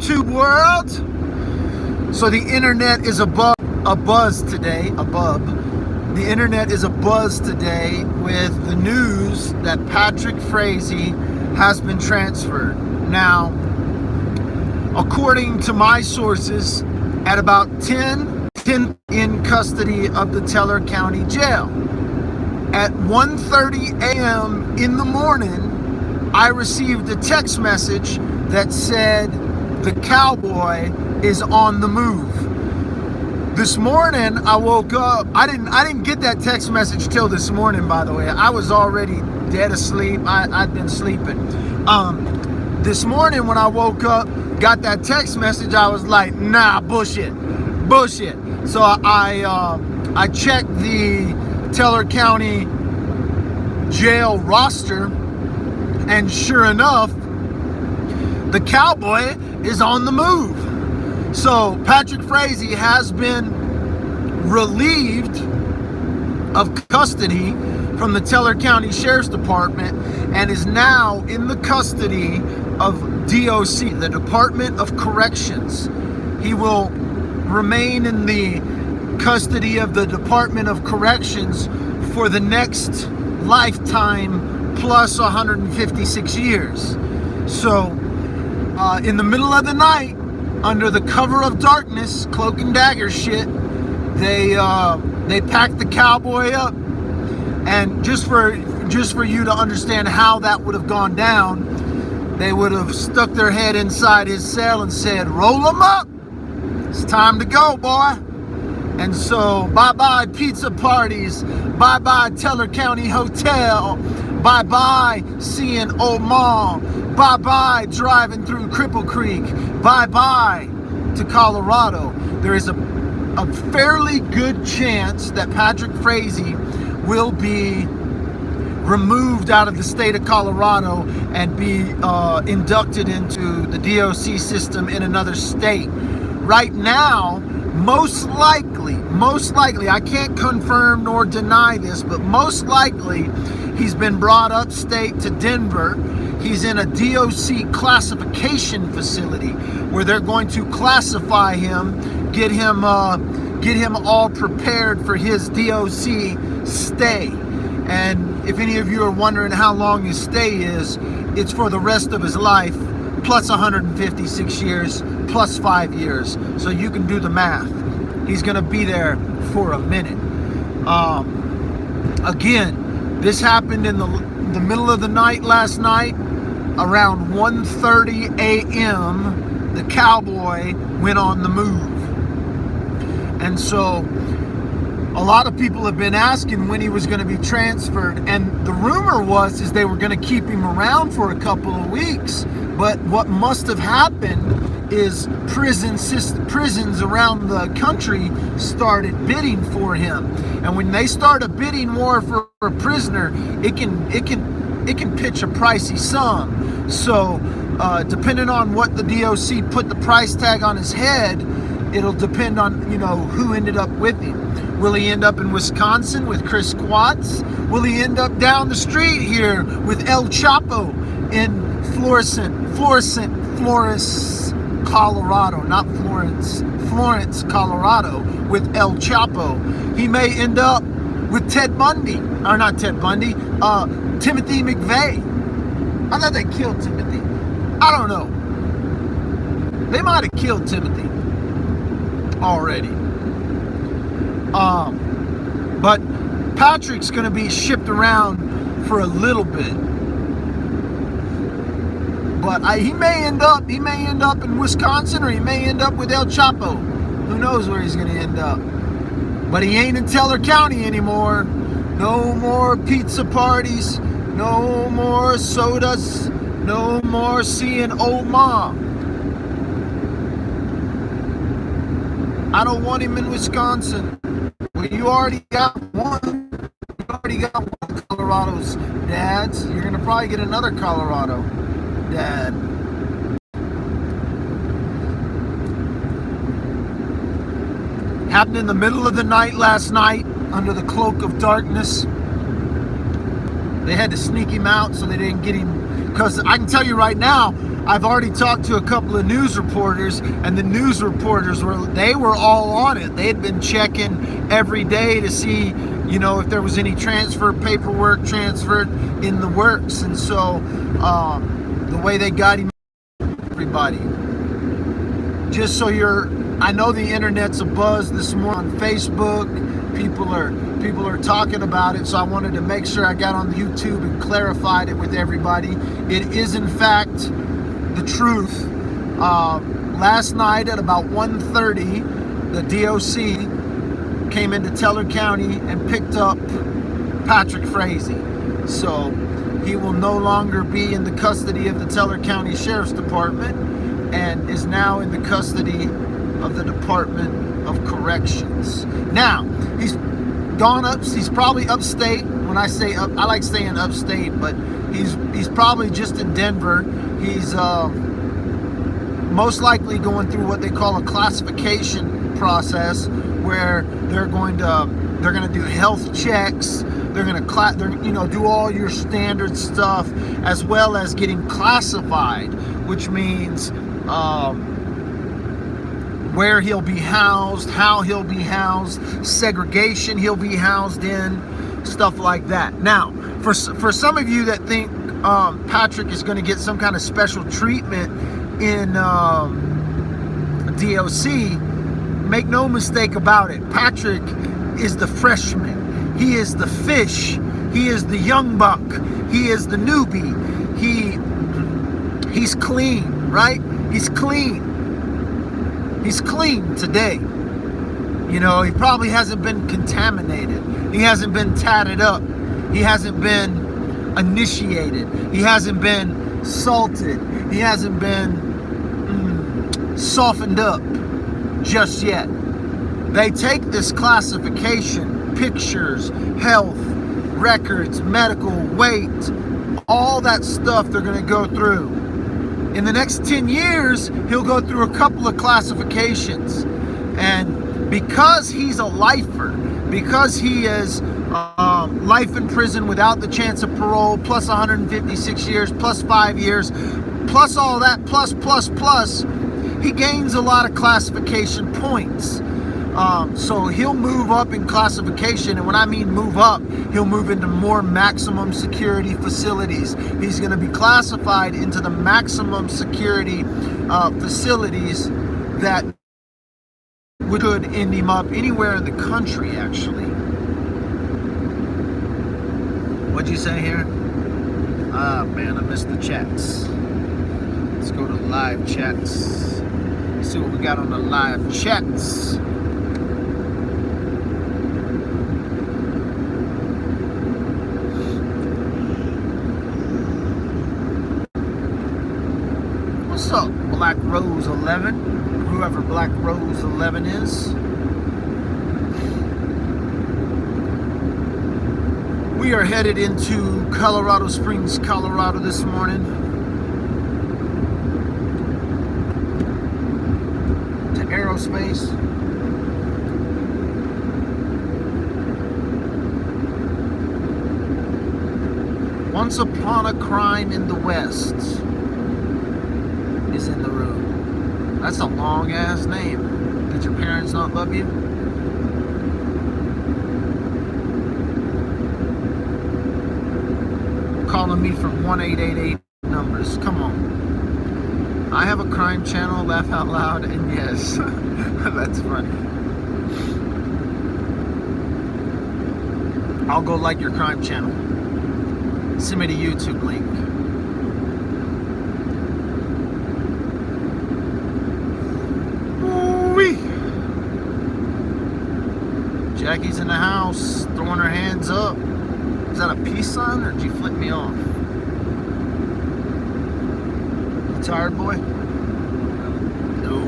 YouTube world? So the internet is abuzz today, The internet is abuzz today with the news that Patrick Frazee has been transferred. Now, according to my sources, at about 10 in custody of the Teller County Jail. At 1:30 a.m. in the morning, I received a text message that said the cowboy is on the move. This morning I woke up. I didn't get that text message till this morning, by the way. I was already dead asleep. I'd been sleeping. This morning when I woke up, got that text message, I was like, nah, bullshit. So I checked the Teller County jail roster, and sure enough, the cowboy is on the move. So Patrick Frazee has been relieved of custody from the Teller County Sheriff's Department and is now in the custody of DOC, the Department of Corrections. He will remain in the custody of the Department of Corrections for the next lifetime plus 156 years. So in the middle of the night, under the cover of darkness, cloak and dagger shit, they packed the cowboy up. And just for you to understand how that would have gone down, they would have stuck their head inside his cell and said, roll him up, it's time to go, boy. And so bye-bye pizza parties, bye-bye Teller County Hotel, bye-bye seeing Old Mom, bye-bye driving through Cripple Creek, bye-bye to Colorado. There is a fairly good chance that Patrick Frazee will be removed out of the state of Colorado and be inducted into the DOC system in another state. Right now, most likely, I can't confirm nor deny this, but most likely he's been brought upstate to Denver. He's in a DOC classification facility where they're going to classify him, get him all prepared for his DOC stay. And if any of you are wondering how long his stay is, it's for the rest of his life, plus 156 years, plus 5 years. So you can do the math. He's going to be there for a minute. Again, this happened in the middle of the night last night. Around 1:30 a.m., the cowboy went on the move. And so a lot of people have been asking when he was going to be transferred, and the rumor was they were going to keep him around for a couple of weeks. But what must have happened is prisons around the country started bidding for him, and when they start a bidding war for a prisoner, it can pitch a pricey sum. So depending on what the DOC put the price tag on his head, it'll depend on who ended up with him. Will he end up in Wisconsin with Chris Quatts? Will he end up down the street here with El Chapo in Florence, Colorado, not Florence, Colorado, with El Chapo? He may end up with Ted Bundy, or not Ted Bundy, Timothy McVeigh. I thought they killed Timothy. I don't know. They might have killed Timothy already. But Patrick's going to be shipped around for a little bit. But he may end up in Wisconsin, or he may end up with El Chapo. Who knows where he's going to end up? But he ain't in Teller County anymore. No more pizza parties. No more sodas. No more seeing Old Mom. I don't want him in Wisconsin. Well, you already got one. You already got one of Colorado's dads. You're going to probably get another Colorado dad. Happened in the middle of the night last night, under the cloak of darkness. They had to sneak him out so they didn't get him. Because I can tell you right now, I've already talked to a couple of news reporters, and the news reporters were all on it. They had been checking every day to see, if there was any transfer paperwork transferred in the works. And so the way they got him, everybody, just so I know the internet's abuzz this morning on Facebook. People are talking about it, so I wanted to make sure I got on YouTube and clarified it with everybody. It is in fact the truth. Last night at about 1:30, the DOC came into Teller County and picked up Patrick Frazee. So he will no longer be in the custody of the Teller County Sheriff's Department and is now in the custody of the Department of Corrections. Now, he's gone up, he's probably upstate. When I say up, I like saying upstate, but he's probably just in Denver. He's most likely going through what they call a classification process, where they're going to do health checks. They're going to do all your standard stuff, as well as getting classified, which means where he'll be housed, how he'll be housed, segregation he'll be housed in, stuff like that. Now, for some of you that think Patrick is going to get some kind of special treatment in DOC, make no mistake about it. Patrick is the freshman. He is the fish. He is the young buck. He is the newbie. He's clean, right? He's clean. He's clean today. He probably hasn't been contaminated. He hasn't been tatted up. He hasn't been initiated. He hasn't been salted. He hasn't been softened up just yet. They take this classification, pictures, health, records, medical, weight, all that stuff they're going to go through. In the next 10 years, he'll go through a couple of classifications. And because he's a lifer, because he is life in prison without the chance of parole, plus 156 years, plus 5 years, plus all that, plus, he gains a lot of classification points. So he'll move up in classification, and when I mean move up, he'll move into more maximum security facilities. He's going to be classified into the maximum security facilities that could end him up anywhere in the country, actually. What'd you say here? Ah, man, I missed the chats. Let's go to live chats. See what we got on the live chats. What's up, Black Rose 11? Whoever Black Rose 11 is. We are headed into Colorado Springs, Colorado this morning. To aerospace. Once Upon a Crime in the West is in the room. That's a long ass name. Did your parents not love you? Calling me from 1888 numbers. Come on. I have a crime channel, laugh out loud, and yes, that's funny. I'll go like your crime channel. Send me the YouTube link. Jackie's in the house, throwing her hands up. Is that a peace sign, or did you flip me off? You tired, boy? No.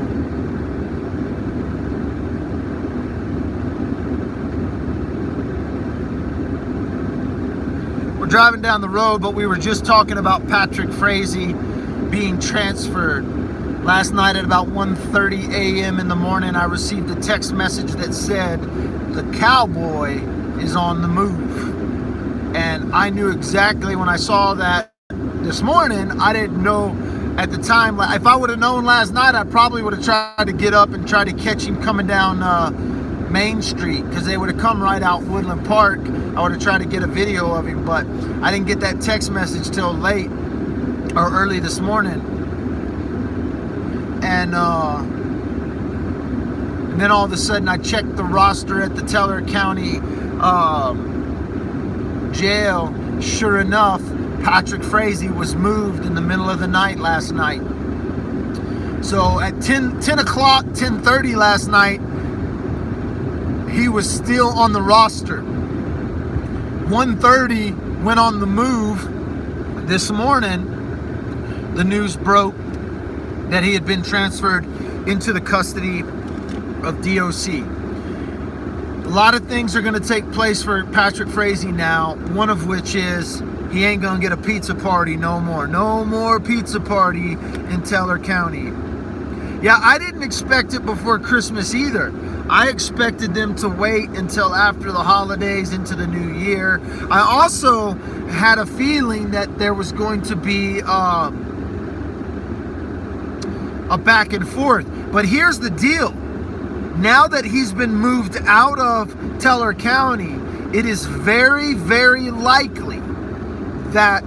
We're driving down the road, but we were just talking about Patrick Frazee being transferred. Last night at about 1:30 a.m. in the morning, I received a text message that said, the cowboy is on the move. And I knew exactly when I saw that this morning. I didn't know at the time, like, if I would have known last night, I probably would have tried to get up and try to catch him coming down Main Street, because they would have come right out Woodland Park. I would have tried to get a video of him, but I didn't get that text message till late or early this morning. And then all of a sudden I checked the roster at the Teller County jail. Sure enough, Patrick Frazee was moved in the middle of the night last night. So at 10 o'clock, 10:30 last night, he was still on the roster. 1:30 went on the move. This morning, the news broke that he had been transferred into the custody of DOC. A lot of things are going to take place for Patrick Frazee now, one of which is he ain't going to get a pizza party no more. No more pizza party in Teller County. Yeah, I didn't expect it before Christmas either. I expected them to wait until after the holidays into the new year. I also had a feeling that there was going to be a back and forth. But here's the deal. Now that he's been moved out of Teller County, it is very, very likely that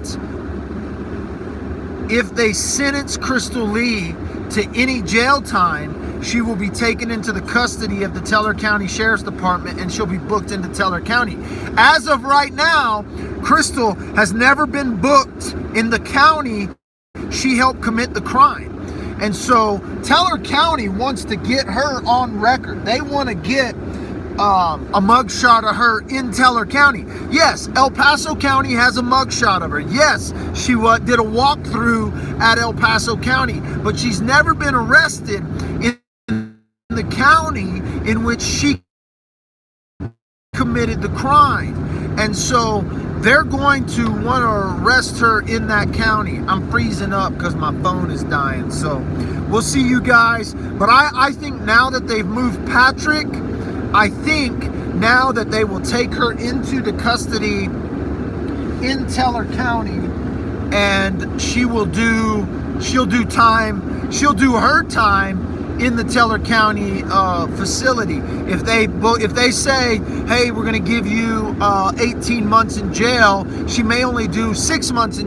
if they sentence Crystal Lee to any jail time, she will be taken into the custody of the Teller County Sheriff's Department and she'll be booked into Teller County. As of right now, Crystal has never been booked in the county she helped commit the crime. And so Teller County wants to get her on record. They want to get a mugshot of her in Teller County. Yes, El Paso County has a mugshot of her. Yes, she did a walkthrough at El Paso County, but she's never been arrested in the county in which she committed the crime. And so they're going to want to arrest her in that county. I'm freezing up because my phone is dying. So we'll see you guys. But I think now that they've moved Patrick, I think now that they will take her into the custody in Teller County, and she'll do her time in the Teller County facility. If they say, hey, we're going to give you 18 months in jail, she may only do 6 months in jail.